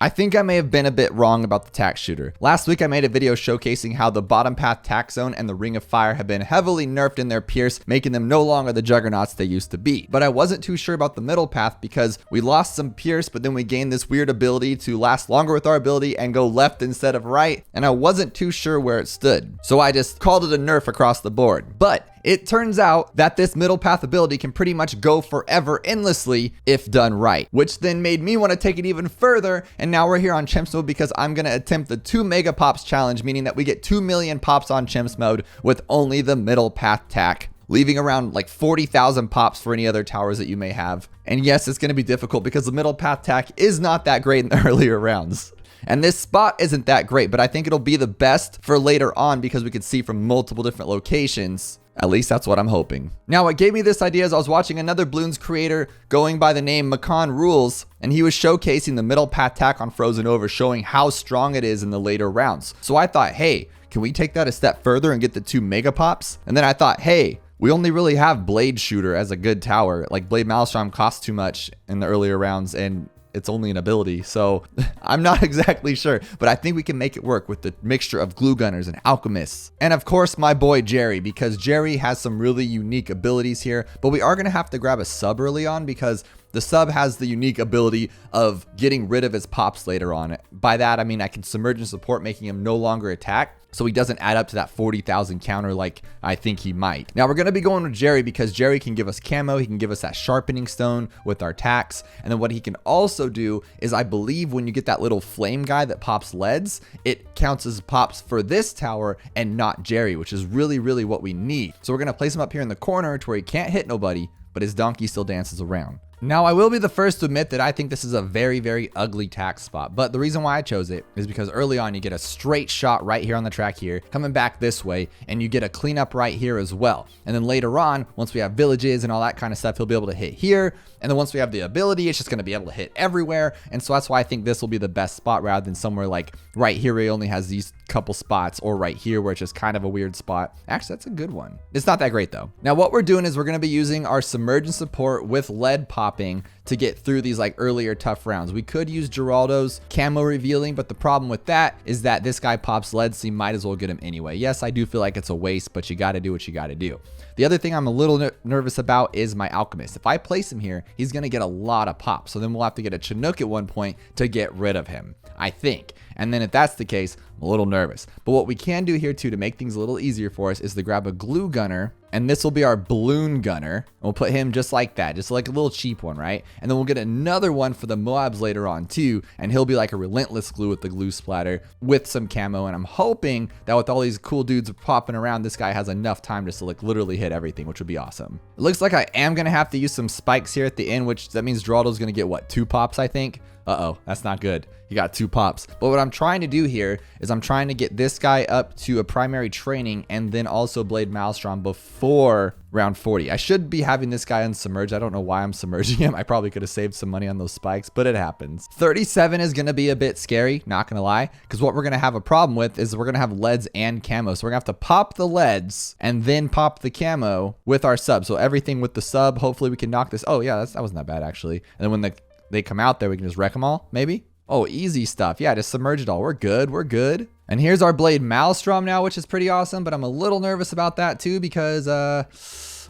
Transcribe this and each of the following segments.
I think I may have been a bit wrong about the tack shooter. Last week I made a video showcasing how the bottom path tack zone and the ring of fire have been heavily nerfed in their pierce, making them no longer the juggernauts they used to be. But I wasn't too sure about the middle path because we lost some pierce, but then we gained this weird ability to last longer with our ability and go left instead of right, and I wasn't too sure where it stood. So I just called it a nerf across the board. But it turns out that this middle path ability can pretty much go forever endlessly if done right, which then made me want to take it even further. And now we're here on Chimps mode because I'm going to attempt the 2 Megapops challenge, meaning that we get 2 million pops on Chimps mode with only the middle path tack, leaving around like 40,000 pops for any other towers that you may have. And yes, it's going to be difficult because the middle path tack is not that great in the earlier rounds. And this spot isn't that great, but I think it'll be the best for later on because we can see from multiple different locations. At least that's what I'm hoping. Now, what gave me this idea is I was watching another Bloons creator going by the name Macan Rules, and he was showcasing the middle path tack on Frozen Over, showing how strong it is in the later rounds. So I thought, hey, can we take that a step further and get the 2 Megapops? And then I thought, hey, we only really have Blade Shooter as a good tower. Like Bloons Maelstrom costs too much in the earlier rounds, and it's only an ability, so I'm not exactly sure, but I think we can make it work with the mixture of glue gunners and alchemists. And of course, my boy Jerry, because Jerry has some really unique abilities here, but we are gonna have to grab a sub early on because the sub has the unique ability of getting rid of his pops later on. By that, I mean I can submerge and support, making him no longer attack, so he doesn't add up to that 40,000 counter like I think he might. Now we're going to be going with Jerry because Jerry can give us camo, he can give us that sharpening stone with our tacks, and then what he can also do is I believe when you get that little flame guy that pops leads, it counts as pops for this tower and not Jerry, which is really, really what we need. So we're going to place him up here in the corner to where he can't hit nobody, but his donkey still dances around. Now, I will be the first to admit that I think this is a very, very ugly tack spot, but the reason why I chose it is because early on you get a straight shot right here on the track here, coming back this way, and you get a cleanup right here as well. And then later on, once we have villages and all that kind of stuff, he'll be able to hit here. And then once we have the ability, it's just going to be able to hit everywhere. And so that's why I think this will be the best spot rather than somewhere like right here where he only has these couple spots, or right here where it's just kind of a weird spot. Actually, that's a good one. It's not that great though. Now what we're doing is we're going to be using our submerge and support with lead popping to get through these like earlier tough rounds. We could use Geraldo's camo revealing, but the problem with that is that this guy pops lead, so you might as well get him anyway. Yes, I do feel like it's a waste, but you got to do what you got to do. The other thing I'm a little nervous about is my alchemist. If I place him here, he's going to get a lot of pops. So then we'll have to get a Chinook at one point to get rid of him, I think. And then if that's the case, I'm a little nervous. But what we can do here too to make things a little easier for us is to grab a glue gunner, and this will be our balloon gunner. And we'll put him just like that, just like a little cheap one, right? And then we'll get another one for the Moabs later on too, and he'll be like a relentless glue with the glue splatter with some camo. And I'm hoping that with all these cool dudes popping around, this guy has enough time just to like literally hit everything, which would be awesome. It looks like I am gonna have to use some spikes here at the end, which that means Geraldo's gonna get what, 2 pops, I think. Uh-oh, that's not good. He got 2 pops. But what I'm trying to do here is I'm trying to get this guy up to a primary training and then also Bloons Maelstrom before round 40. I should be having this guy unsubmerged. I don't know why I'm submerging him. I probably could have saved some money on those spikes, but it happens. 37 is going to be a bit scary, not going to lie, because what we're going to have a problem with is we're going to have leads and camo. So we're going to have to pop the leads and then pop the camo with our sub. So everything with the sub, hopefully we can knock this. Oh yeah, that wasn't that bad actually. And then when they come out there, we can just wreck them all, maybe? Oh, easy stuff. Yeah, just submerge it all. We're good. We're good. And here's our Bloons Maelstrom now, which is pretty awesome, but I'm a little nervous about that too because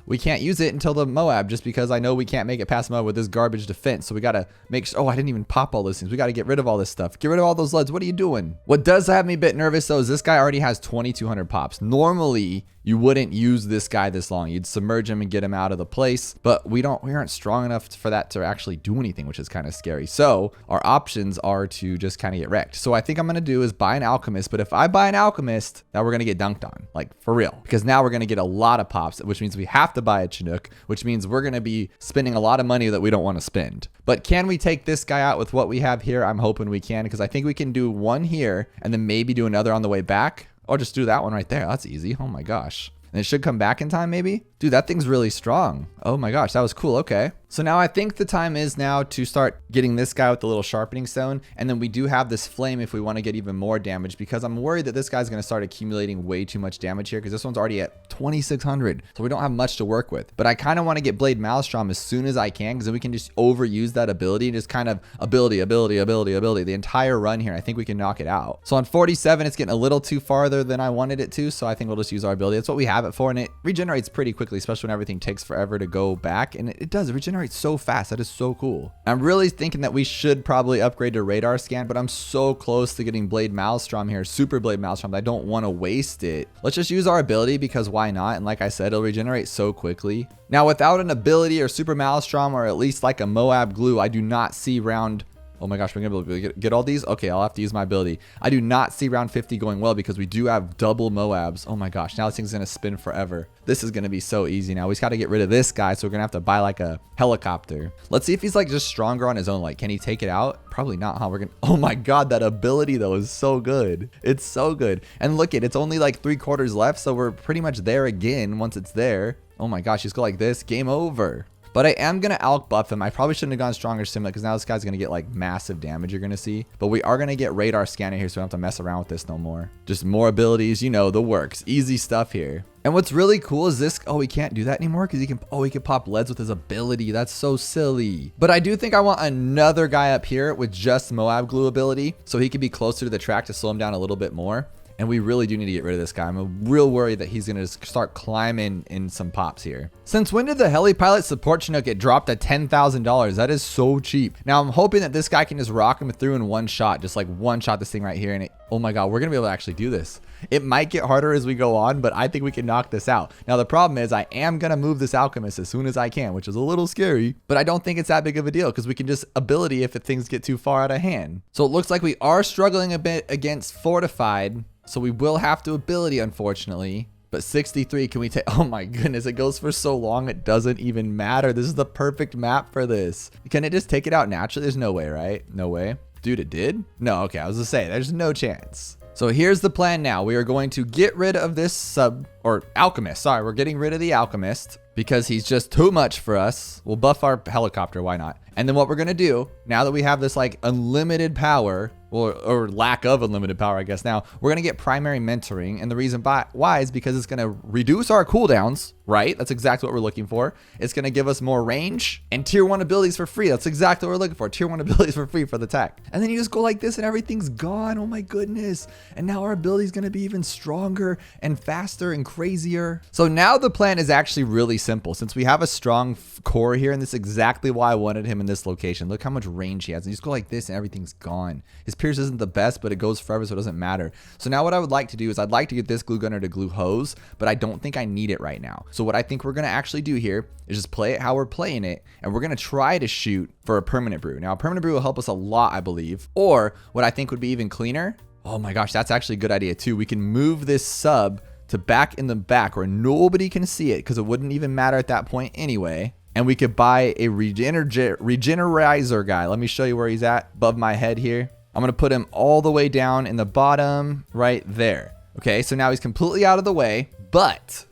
we can't use it until the Moab, just because I know we can't make it past Moab with this garbage defense. So we got to make sure. Oh, I didn't even pop all those things. We got to get rid of all this stuff. Get rid of all those leads. What are you doing? What does have me a bit nervous though is this guy already has 2,200 pops. Normally, you wouldn't use this guy this long. You'd submerge him and get him out of the place, but we aren't strong enough for that to actually do anything, which is kind of scary. So our options are to just kind of get wrecked. So what I think I'm going to do is buy an alchemist, but if I buy an alchemist, now we're going to get dunked on, like for real, because now we're going to get a lot of pops, which means we have to buy a Chinook, which means we're going to be spending a lot of money that we don't want to spend. But can we take this guy out with what we have here? I'm hoping we can, because I think we can do one here and then maybe do another on the way back. Or just do that one right there. That's easy. Oh my gosh. And it should come back in time maybe? Dude, that thing's really strong. Oh my gosh, that was cool. Okay. So now I think the time is now to start getting this guy with the little sharpening stone. And then we do have this flame if we want to get even more damage, because I'm worried that this guy's going to start accumulating way too much damage here, because this one's already at 2600. So we don't have much to work with. But I kind of want to get Blade Maelstrom as soon as I can, because then we can just overuse that ability and just kind of ability the entire run here. I think we can knock it out. So on 47, it's getting a little too farther than I wanted it to. So I think we'll just use our ability. That's what we have it for. And it regenerates pretty quickly, especially when everything takes forever to go back. And it does. It regenerates so fast. That is so cool. I'm really thinking that we should probably upgrade to radar scan, but I'm so close to getting Blade Maelstrom here, Super Blade Maelstrom, that I don't want to waste it. Let's just use our ability, because why not? And like I said, it'll regenerate so quickly. Now, without an ability or Super Maelstrom, or at least like a Moab glue, I do not see round... Oh my gosh, we're gonna be able to get all these? Okay, I'll have to use my ability. I do not see round 50 going well, because we do have double Moabs. Oh my gosh, now this thing's gonna spin forever. This is gonna be so easy now. We just gotta get rid of this guy, so we're gonna have to buy like a helicopter. Let's see if he's like just stronger on his own. Like, can he take it out? Probably not, huh? We're gonna... Oh my god, that ability though is so good. It's so good. And look, it's only like 3/4 left, so we're pretty much there again once it's there. Oh my gosh, just go like this. Game over. But I am going to Alk buff him. I probably shouldn't have gone stronger stimulate, because now this guy's going to get like massive damage you're going to see. But we are going to get radar scanner here, so we don't have to mess around with this no more. Just more abilities, you know, the works. Easy stuff here. And what's really cool is this... Oh, he can't do that anymore because he can... Oh, he can pop leads with his ability. That's so silly. But I do think I want another guy up here with just Moab glue ability, so he can be closer to the track to slow him down a little bit more. And we really do need to get rid of this guy. I'm real worried that he's going to start climbing in some pops here. Since when did the heli pilot support Chinook get dropped at $10,000? That is so cheap. Now I'm hoping that this guy can just rock him through in one shot. Just like one shot this thing right here. And it, oh my god, we're going to be able to actually do this. It might get harder as we go on, but I think we can knock this out. Now the problem is I am going to move this alchemist as soon as I can, which is a little scary. But I don't think it's that big of a deal, because we can just ability if things get too far out of hand. So it looks like we are struggling a bit against fortified. So we will have to ability, unfortunately. But 63, can we take... Oh my goodness, it goes for so long, it doesn't even matter. This is the perfect map for this. Can it just take it out naturally? There's no way, right? No way. Dude, it did? No, okay, I was gonna say, there's no chance. So here's the plan now. We are going to get rid of this alchemist. Sorry, we're getting rid of the alchemist because he's just too much for us. We'll buff our helicopter, why not? And then what we're gonna do, now that we have this like unlimited power, or lack of unlimited power, I guess now, we're gonna get primary mentoring. And the reason why is because it's gonna reduce our cooldowns, right? That's exactly what we're looking for. It's gonna give us more range and tier 1 abilities for free. That's exactly what we're looking for. Tier 1 abilities for free for the tech. And then you just go like this and everything's gone. Oh my goodness. And now our ability is gonna be even stronger and faster and crazier. So now the plan is actually really simple. Since we have a strong core here, and this is exactly why I wanted him in this location. Look how much range he has. And you just go like this and everything's gone. His pierce isn't the best, but it goes forever, so it doesn't matter. So now what I would like to do is I'd like to get this glue gunner to glue hose, but I don't think I need it right now. So what I think we're going to actually do here is just play it how we're playing it, and we're going to try to shoot for a permanent brew. Now a permanent brew will help us a lot, I believe. Or what I think would be even cleaner. Oh my gosh, that's actually a good idea too. We can move this sub to back in the back where nobody can see it, because it wouldn't even matter at that point anyway. And we could buy a regenerizer guy. Let me show you where he's at above my head here. I'm going to put him all the way down in the bottom right there. Okay, so now he's completely out of the way, but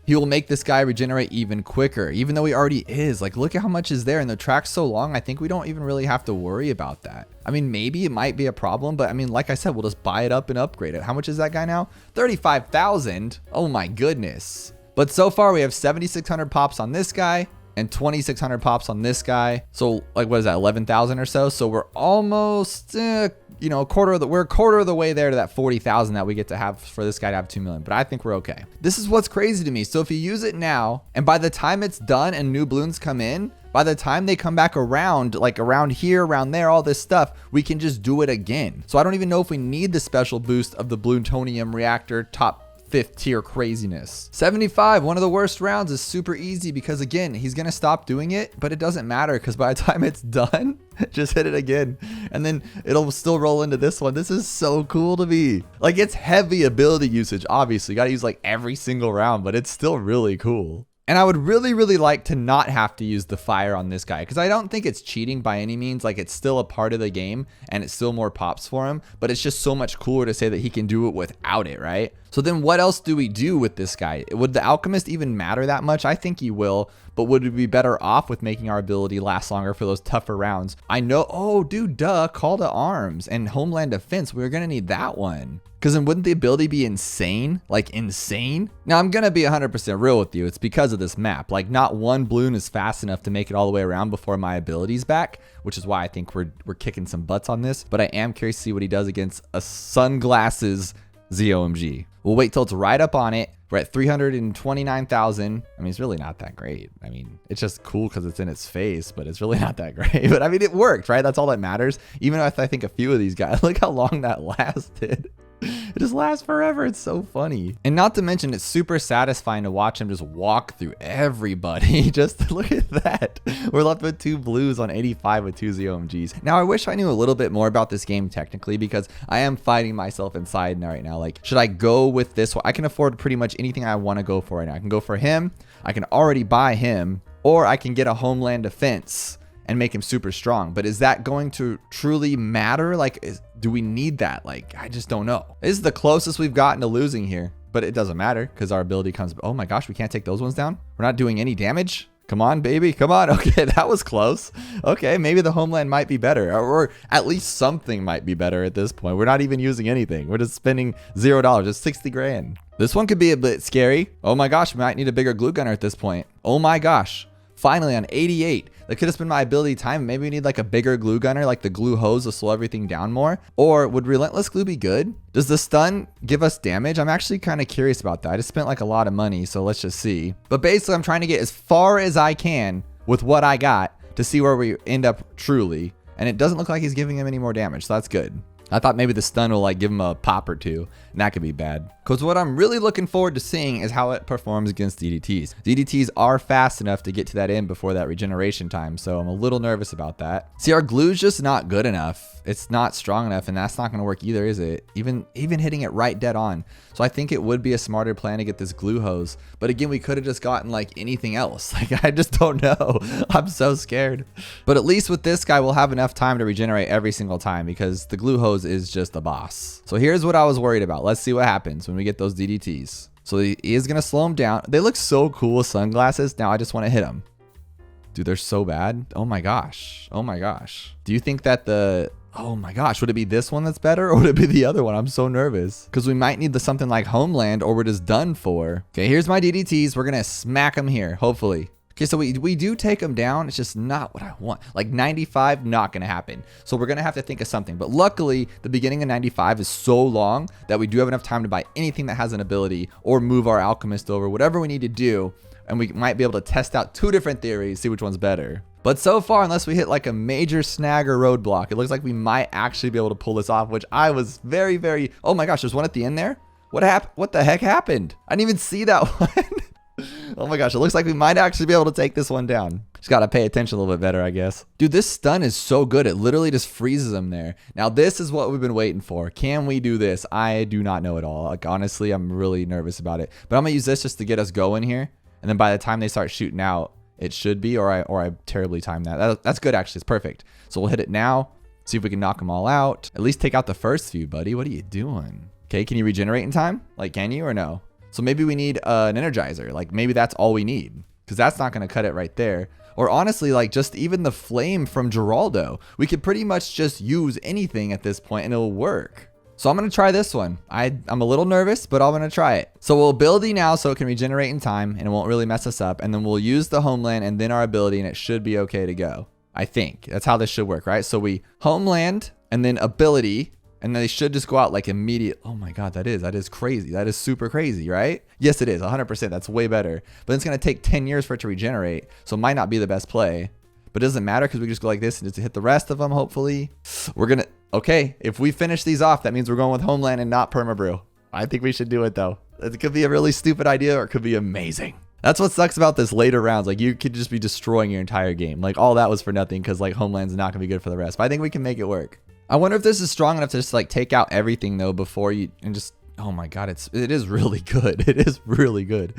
he will make this guy regenerate even quicker, even though he already is. Like, look at how much is there, and the track's so long, I think we don't even really have to worry about that. I mean, maybe it might be a problem, but I mean, like I said, we'll just buy it up and upgrade it. How much is that guy now? 35,000. Oh my goodness. But so far we have 7,600 pops on this guy and 2,600 pops on this guy. So like, what is that, 11,000 or so? So we're almost, we're a quarter of the way there to that 40,000 that we get to have for this guy to have 2 million. But I think we're okay. This is what's crazy to me. So if you use it now, and by the time it's done and new balloons come in, by the time they come back around, like around here, around there, all this stuff, we can just do it again. So I don't even know if we need the special boost of the Bloontonium reactor top 5th tier craziness. 75, one of the worst rounds, is super easy because again, he's gonna stop doing it, but it doesn't matter because by the time it's done, just hit it again and then it'll still roll into this one. This is so cool to me. Like, it's heavy ability usage, obviously. You gotta use like every single round, but it's still really cool. And I would really, really like to not have to use the fire on this guy, because I don't think it's cheating by any means. Like, it's still a part of the game and it's still more pops for him, but it's just so much cooler to say that he can do it without it, right? So then what else do we do with this guy? Would the alchemist even matter that much? I think he will, but would we be better off with making our ability last longer for those tougher rounds? I know, oh dude, duh, call to arms and homeland defense. We're gonna need that one. Because then wouldn't the ability be insane? Like insane? Now I'm gonna be 100% real with you. It's because of this map. Like not one bloon is fast enough to make it all the way around before my ability's back, which is why I think we're kicking some butts on this. But I am curious to see what he does against a sunglasses ZOMG. We'll wait till it's right up on it. We're at 329,000. I mean, it's really not that great. I mean, it's just cool because it's in its face, but it's really not that great. But I mean, it worked, right? That's all that matters. Even if I think a few of these guys, look how long that lasted. It just lasts forever. It's so funny. And not to mention, it's super satisfying to watch him just walk through everybody. Just look at that. We're left with 2 blues on 85 with 2 ZOMGs. Now, I wish I knew a little bit more about this game technically, because I am fighting myself inside right now. Like, should I go with this one? I can afford pretty much anything I want to go for right now. I can go for him. I can already buy him, or I can get a homeland defense and make him super strong. But is that going to truly matter? Like, do we need that? Like, I just don't know. This is the closest we've gotten to losing here, but it doesn't matter because our ability comes. Oh my gosh, we can't take those ones down. We're not doing any damage. Come on, baby. Come on. Okay, that was close. Okay, maybe the homeland might be better, or at least something might be better at this point. We're not even using anything. We're just spending $0. It's 60 grand. This one could be a bit scary. Oh my gosh, we might need a bigger glue gunner at this point. Oh my gosh. Finally on 88. That could have been my ability time. Maybe we need like a bigger glue gunner, like the glue hose to slow everything down more. Or would relentless glue be good? Does the stun give us damage? I'm actually kind of curious about that. I just spent like a lot of money, so let's just see. But basically I'm trying to get as far as I can with what I got to see where we end up truly. And it doesn't look like he's giving him any more damage, so that's good. I thought maybe the stun will like give him a pop or two, and that could be bad. Because what I'm really looking forward to seeing is how it performs against DDTs. DDTs are fast enough to get to that end before that regeneration time, so I'm a little nervous about that. See, our glue's just not good enough. It's not strong enough, and that's not going to work either, is it? Even hitting it right dead on. So I think it would be a smarter plan to get this glue hose. But again, we could have just gotten like anything else. Like, I just don't know. I'm so scared. But at least with this guy, we'll have enough time to regenerate every single time because the glue hose is just a boss. So here's what I was worried about. Let's see what happens when we get those DDTs. So he is going to slow him down. They look so cool with sunglasses. Now I just want to hit them. Dude, they're so bad. Oh my gosh. Oh my gosh. Do you think that oh my gosh, would it be this one that's better or would it be the other one? I'm so nervous because we might need something like Homeland or we're just done for. Okay, here's my DDTs. We're going to smack them here, hopefully. Okay, so we do take them down. It's just not what I want. Like 95, not going to happen. So we're going to have to think of something. But luckily, the beginning of 95 is so long that we do have enough time to buy anything that has an ability or move our alchemist over, whatever we need to do. And we might be able to test out 2 different theories, see which one's better. But so far, unless we hit like a major snag or roadblock, it looks like we might actually be able to pull this off, which I was very, very... Oh my gosh, there's one at the end there? What happened? What the heck happened? I didn't even see that one. Oh my gosh, it looks like we might actually be able to take this one down. Just got to pay attention a little bit better, I guess. Dude, this stun is so good. It literally just freezes them there. Now, this is what we've been waiting for. Can we do this? I do not know at all. Like, honestly, I'm really nervous about it. But I'm going to use this just to get us going here. And then by the time they start shooting out, it should be, or I terribly timed that. That's good, actually. It's perfect. So we'll hit it now. See if we can knock them all out. At least take out the first few, buddy. What are you doing? Okay, can you regenerate in time? Like, can you or no? So maybe we need an energizer. Like, maybe that's all we need. Because that's not going to cut it right there. Or honestly, like, just even the flame from Geraldo. We could pretty much just use anything at this point and it'll work. So I'm going to try this one. I'm a little nervous, but I'm going to try it. So we'll ability now so it can regenerate in time and it won't really mess us up. And then we'll use the homeland and then our ability and it should be okay to go. I think that's how this should work, right? So we homeland and then ability and then they should just go out like immediate. Oh my God, that is crazy. That is super crazy, right? Yes, it is 100%. That's way better, but it's going to take 10 years for it to regenerate. So it might not be the best play, but it doesn't matter because we just go like this and just hit the rest of them. Hopefully we're going to, okay. If we finish these off, that means we're going with homeland and not permabrew. I think we should do it though. It could be a really stupid idea or it could be amazing. That's what sucks about this later rounds. Like you could just be destroying your entire game. Like all that was for nothing because like homeland's not gonna be good for the rest. But I think we can make it work. I wonder if this is strong enough to just like take out everything though before you and just Oh my god, it is really good. It is really good.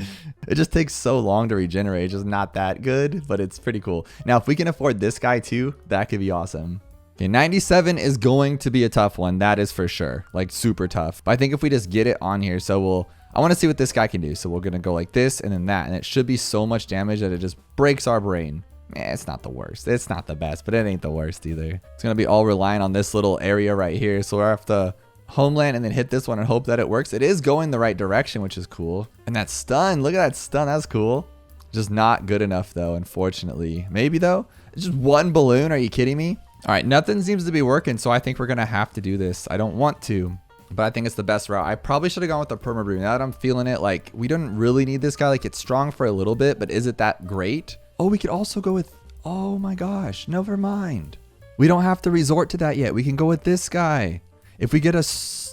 It just takes so long to regenerate. It's just not that good, but it's pretty cool. Now, if we can afford this guy too, that could be awesome. Okay, 97 is going to be a tough one. That is for sure. Like super tough. But I think if we just get it on here, I want to see what this guy can do. So we're going to go like this and then that. And it should be so much damage that it just breaks our brain. It's not the worst. It's not the best, but it ain't the worst either. It's going to be all relying on this little area right here. So we'll have to homeland and then hit this one and hope that it works. It is going the right direction, which is cool. And that stun, look at that stun. That's cool. Just not good enough though, unfortunately. Maybe though. It's just one balloon. Are you kidding me? All right, nothing seems to be working, so I think we're going to have to do this. I don't want to, but I think it's the best route. I probably should have gone with the perma brew. Now that I'm feeling it, like we don't really need this guy. Like it's strong for a little bit, but is it that great? Oh, we could also go with, oh my gosh, never mind. We don't have to resort to that yet. We can go with this guy. If we get a sniper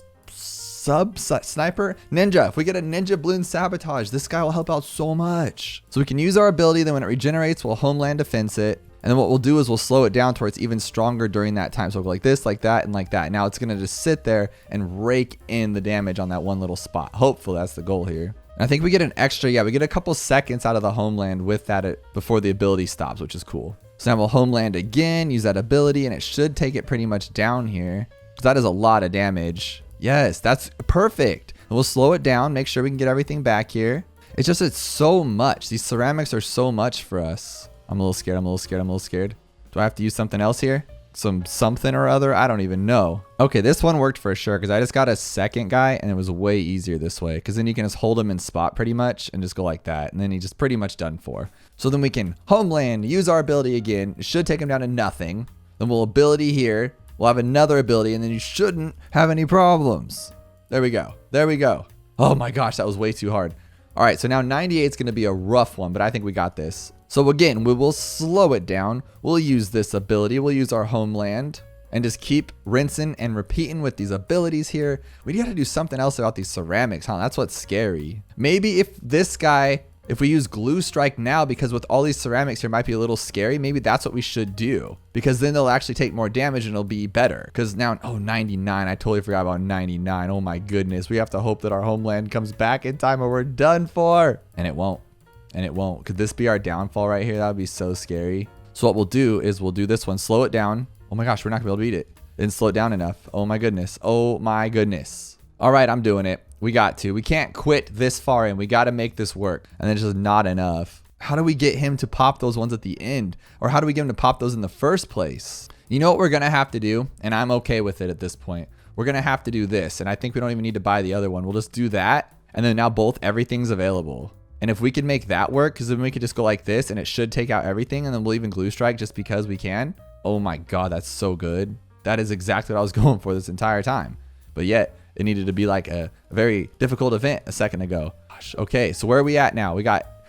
ninja, if we get a ninja balloon sabotage, this guy will help out so much. So we can use our ability, then when it regenerates, we'll homeland defense it. And then what we'll do is we'll slow it down to where it's even stronger during that time. So we'll go like this, like that, and like that. Now it's going to just sit there and rake in the damage on that one little spot. Hopefully that's the goal here. And I think we get an extra, we get a couple seconds out of the homeland with that before the ability stops, which is cool. So now we'll homeland again, use that ability, and it should take it pretty much down here. That is a lot of damage. Yes, that's perfect. And we'll slow it down, make sure we can get everything back here. It's so much. These ceramics are so much for us. I'm a little scared. Do I have to use something else here? Something or other? I don't even know. Okay, this one worked for sure because I just got a second guy and it was way easier this way because then you can just hold him in spot pretty much and just go like that. And then he's just pretty much done for. So then we can homeland, use our ability again. It should take him down to nothing. Then we'll ability here. We'll have another ability and then you shouldn't have any problems. There we go. Oh my gosh, that was way too hard. All right, so now 98 is going to be a rough one, but I think we got this. So again, we will slow it down. We'll use this ability. We'll use our homeland and just keep rinsing and repeating with these abilities here. We got to do something else about these ceramics, huh? That's what's scary. Maybe if we use glue strike now, because with all these ceramics here might be a little scary, maybe that's what we should do because then they'll actually take more damage and it'll be better. Because now, 99, I totally forgot about 99. Oh my goodness. We have to hope that our homeland comes back in time or we're done for. And it won't. Could this be our downfall right here? That would be so scary. So what we'll do is we'll do this one, slow it down. Oh my gosh, we're not gonna be able to beat it. Didn't slow it down enough. Oh my goodness. All right, I'm doing it. We got to. We can't quit this far in. We got to make this work. And it's just not enough. How do we get him to pop those ones at the end? Or how do we get him to pop those in the first place? You know what we're gonna have to do? And I'm okay with it at this point. We're gonna have to do this. And I think we don't even need to buy the other one. We'll just do that. And then now everything's available. And if we can make that work, because then we could just go like this and it should take out everything and then we'll even glue strike just because we can. Oh my God, that's so good. That is exactly what I was going for this entire time. But yet it needed to be like a very difficult event a second ago. Gosh, okay, so where are we at now?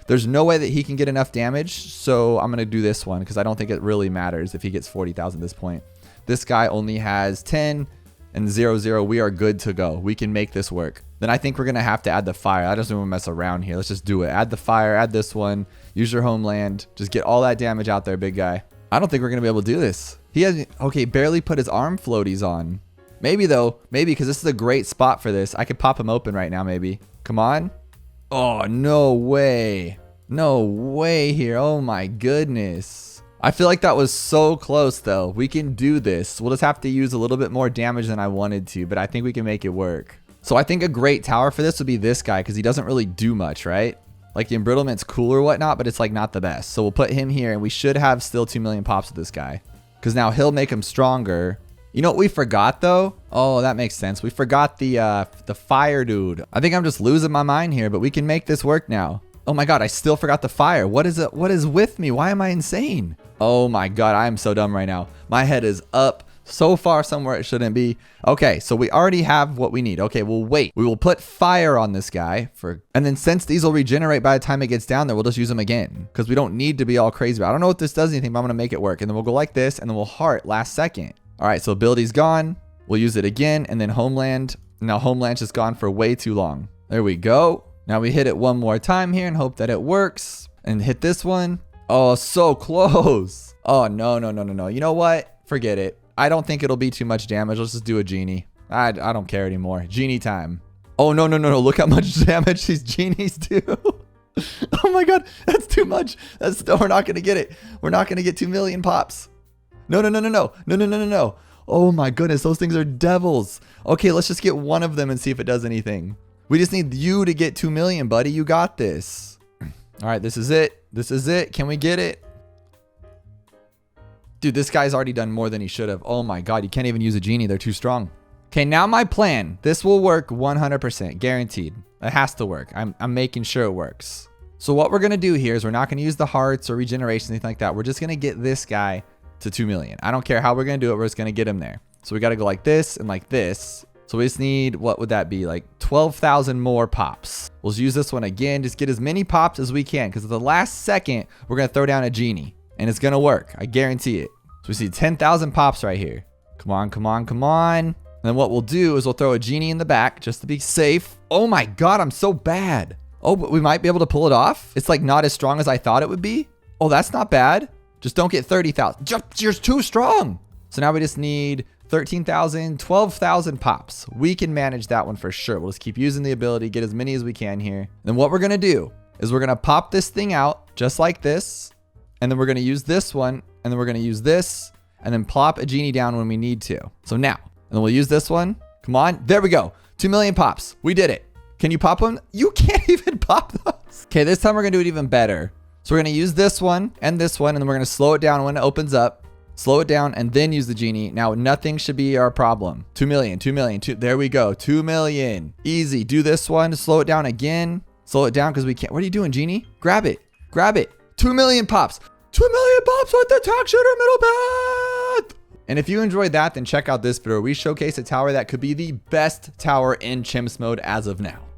There's no way that he can get enough damage. So I'm going to do this one because I don't think it really matters if he gets 40,000 at this point. This guy only has 10 and 0. We are good to go. We can make this work. Then I think we're going to have to add the fire. I just don't want to mess around here. Let's just do it. Add the fire, add this one, use your homeland. Just get all that damage out there, big guy. I don't think we're going to be able to do this. He has, okay, barely put his arm floaties on. Maybe though, because this is a great spot for this. I could pop him open right now, maybe. Come on. Oh, no way. No way here. Oh my goodness. I feel like that was so close though. We can do this. We'll just have to use a little bit more damage than I wanted to, but I think we can make it work. So I think a great tower for this would be this guy because he doesn't really do much, right? Like the embrittlement's cool or whatnot, but it's like not the best. So we'll put him here and we should have still 2 million pops with this guy because now he'll make him stronger. You know what we forgot though? Oh, that makes sense. We forgot the fire dude. I think I'm just losing my mind here, but we can make this work now. Oh my God, I still forgot the fire. What is it? What is with me? Why am I insane? Oh my God, I am so dumb right now. My head is up so far somewhere it shouldn't be. Okay, so we already have what we need. Okay, we'll wait. We will put fire on this guy and then since these will regenerate by the time it gets down there, we'll just use them again because we don't need to be all crazy. I don't know if this does anything, but I'm gonna make it work. And then we'll go like this and then we'll heart last second. All right, so ability's gone. We'll use it again and then homeland. Now homeland's just gone for way too long. There we go. Now we hit it one more time here and hope that it works and hit this one. Oh, so close. Oh, no. You know what? Forget it. I don't think it'll be too much damage. Let's just do a genie. I don't care anymore. Genie time. Oh, no, no, no, no. Look how much damage these genies do. Oh my God, that's too much. We're not going to get it. We're not going to get 2 million pops. No, no, no, no, no, no, no, no, no, no. Oh my goodness, those things are devils. Okay, let's just get one of them and see if it does anything. We just need you to get 2 million, buddy. You got this. All right, this is it. This is it. Can we get it? Dude, this guy's already done more than he should have. Oh my God, you can't even use a genie. They're too strong. Okay, now my plan. This will work 100%, guaranteed. It has to work. I'm making sure it works. So what we're gonna do here is we're not gonna use the hearts or regeneration, anything like that. We're just gonna get this guy to 2 million. I don't care how we're gonna do it. We're just gonna get him there. So we gotta go like this and like this. So we just need, what would that be? Like 12,000 more pops. We'll use this one again. Just get as many pops as we can, because at the last second, we're gonna throw down a genie and it's gonna work. I guarantee it. So we see 10,000 pops right here. Come on, come on, come on. And then what we'll do is we'll throw a genie in the back just to be safe. Oh my God, I'm so bad. Oh, but we might be able to pull it off. It's like not as strong as I thought it would be. Oh, that's not bad. Just don't get 30,000. You're too strong. So now we just need 13,000, 12,000 pops. We can manage that one for sure. We'll just keep using the ability, get as many as we can here. Then what we're gonna do is we're gonna pop this thing out just like this. And then we're gonna use this one. And then we're gonna use this. And then plop a genie down when we need to. So now, and then we'll use this one. Come on, there we go. 2 million pops, we did it. Can you pop them? You can't even pop those. Okay, this time we're gonna do it even better. So we're gonna use this one, and then we're gonna slow it down when it opens up. Slow it down and then use the genie. Now nothing should be our problem. 2 million, 2 million, there we go, 2 million. Easy, do this one, slow it down again. Slow it down because we can't, what are you doing, genie? Grab it, grab it. 2 million pops. 2 million pops with the tack shooter middle path. And if you enjoyed that, then check out this video where we showcase a tower that could be the best tower in Chimps mode as of now.